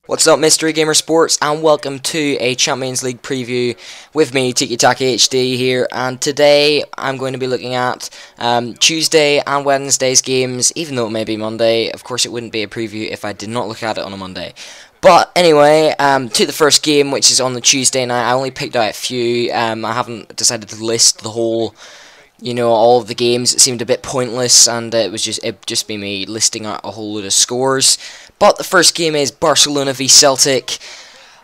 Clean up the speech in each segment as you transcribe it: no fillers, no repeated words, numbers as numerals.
What's up, MreGamersSports, and welcome to a Champions League preview with me, TikiTakaHD here. And today I'm going to be looking at Tuesday and Wednesday's games, even though it may be Monday. Of course, it wouldn't be a preview if I did not look at it on a Monday. But anyway, to the first game, which is on the Tuesday night. I only picked out a few. I haven't decided to list the whole, all of the games. It seemed a bit pointless, and it'd just be me listing out a whole load of scores. But the first game is Barcelona v Celtic.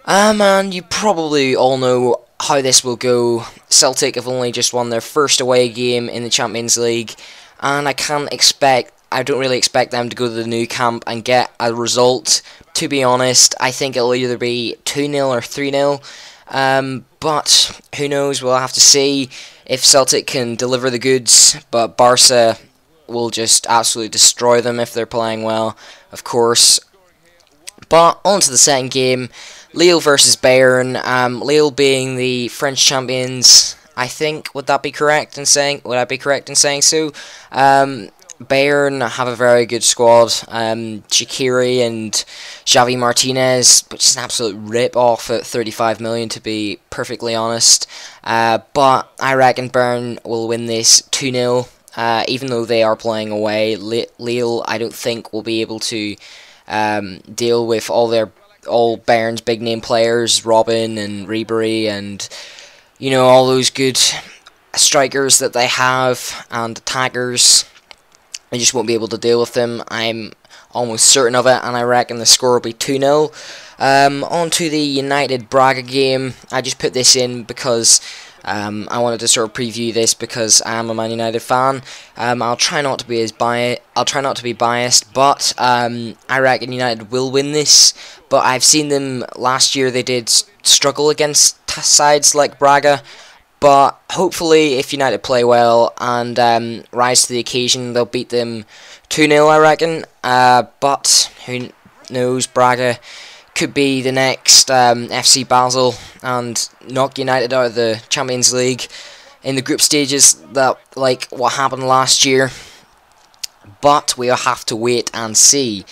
And you probably all know how this will go. Celtic have only just won their first away game in the Champions League, and I don't really expect them to go to the new camp and get a result. To be honest, I think it'll either be 2-0 or 3-0. But who knows? We'll have to see if Celtic can deliver the goods. But Barca will just absolutely destroy them if they're playing well, of course. But on to the second game, Lille versus Bayern. Lille being the French champions, I think. Would I be correct in saying so? Bayern have a very good squad. Shakiri and Xavi Martinez, which is an absolute rip-off at 35 million, to be perfectly honest. But I reckon Bayern will win this 2-0. Even though they are playing away, Lille, I don't think, will be able to deal with all Bayern's big name players, Robin and Ribery, and all those good strikers that they have and attackers. I just won't be able to deal with them. I'm almost certain of it, and I reckon the score will be 2-0. On to the United Braga game. I just put this in because I wanted to sort of preview this because I am a Man United fan. I'll try not to be biased, but I reckon United will win this. But I've seen them last year; they did struggle against sides like Braga. But hopefully, if United play well and rise to the occasion, they'll beat them 2-0. I reckon. But who knows? Braga could be the next FC Basel and knock United out of the Champions League in the group stages, like what happened last year. But we'll have to wait and see.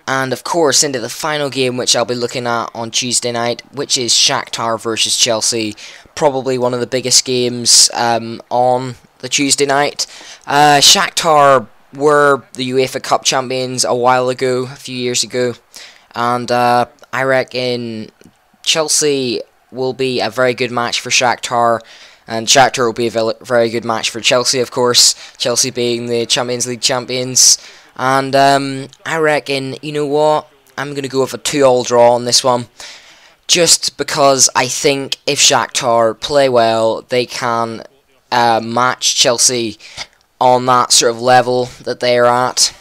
And of course, into the final game, which I'll be looking at on Tuesday night, which is Shaktar versus Chelsea. Probably one of the biggest games on the Tuesday night. Shaktar were the UEFA Cup champions a few years ago. And I reckon Chelsea will be a very good match for Shaktar, and Shaktar will be a very good match for Chelsea, of course, Chelsea being the Champions League champions. And I reckon, you know what, I'm going to go with a 2-2 draw on this one, just because I think if Shaktar play well, they can match Chelsea on that sort of level that they are at.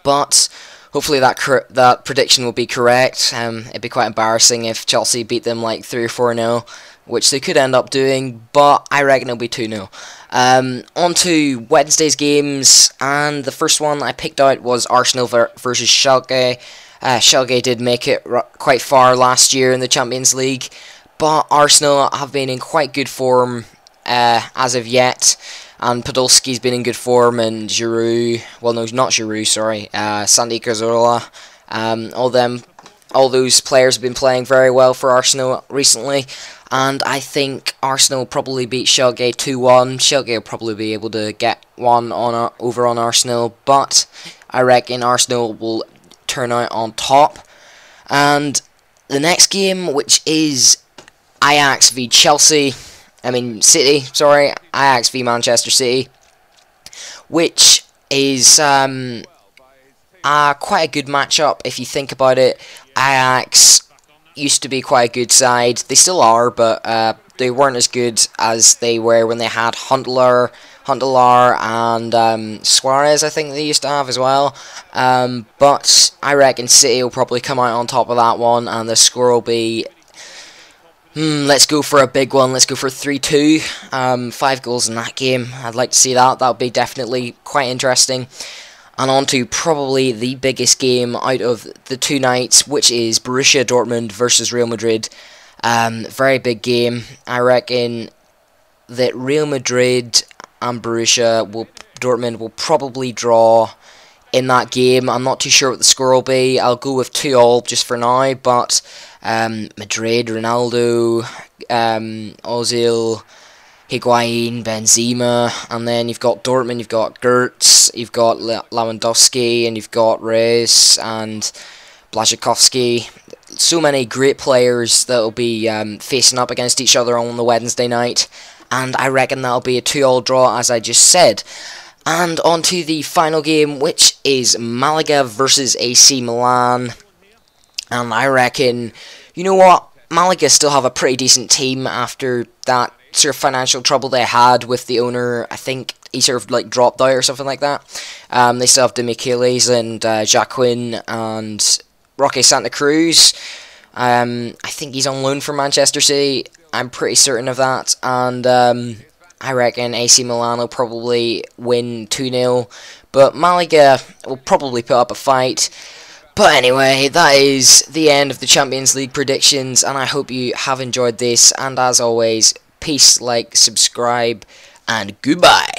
But hopefully that prediction will be correct. It'd be quite embarrassing if Chelsea beat them like 3 or 4-0, which they could end up doing, but I reckon it'll be 2-0. On to Wednesday's games, and the first one I picked out was Arsenal versus Schalke. Schalke did make it quite far last year in the Champions League, but Arsenal have been in quite good form as of yet. And Podolski's been in good form, and Giroud, well, no, not Giroud, sorry, Sandy Cazorla, all those players have been playing very well for Arsenal recently, and I think Arsenal will probably beat Schalke 2-1. Schalke will probably be able to get one over on Arsenal, but I reckon Arsenal will turn out on top. And the next game, which is Ajax v City, sorry, Ajax v Manchester City, which is quite a good matchup if you think about it. Ajax used to be quite a good side. They still are, but they weren't as good as they were when they had Huntelaar and Suarez, I think they used to have as well. But I reckon City will probably come out on top of that one, and the score will be, let's go for a big one. Let's go for 3-2. 5 goals in that game. I'd like to see that. That would be definitely quite interesting. And on to probably the biggest game out of the two nights, which is Borussia Dortmund versus Real Madrid. Very big game. I reckon that Real Madrid and Dortmund will probably draw in that game. I'm not too sure what the score will be. I'll go with 2-2 just for now, but Madrid, Ronaldo, Ozil, Higuain, Benzema, and then you've got Dortmund, you've got Gertz, you've got Lewandowski, and you've got Reyes and Blazikowski. So many great players that will be facing up against each other on the Wednesday night, and I reckon that'll be a 2-2 draw, as I just said. And on to the final game, which is Malaga versus AC Milan. And I reckon, you know what, Malaga still have a pretty decent team after that sort of financial trouble they had with the owner. I think he sort of like dropped out or something like that. They still have Demichelis and Jacquin and Roque Santa Cruz. I think he's on loan from Manchester City. I'm pretty certain of that. And I reckon AC Milan will probably win 2-0. But Malaga will probably put up a fight. But anyway, that is the end of the Champions League predictions. And I hope you have enjoyed this. And as always, peace, like, subscribe, and goodbye.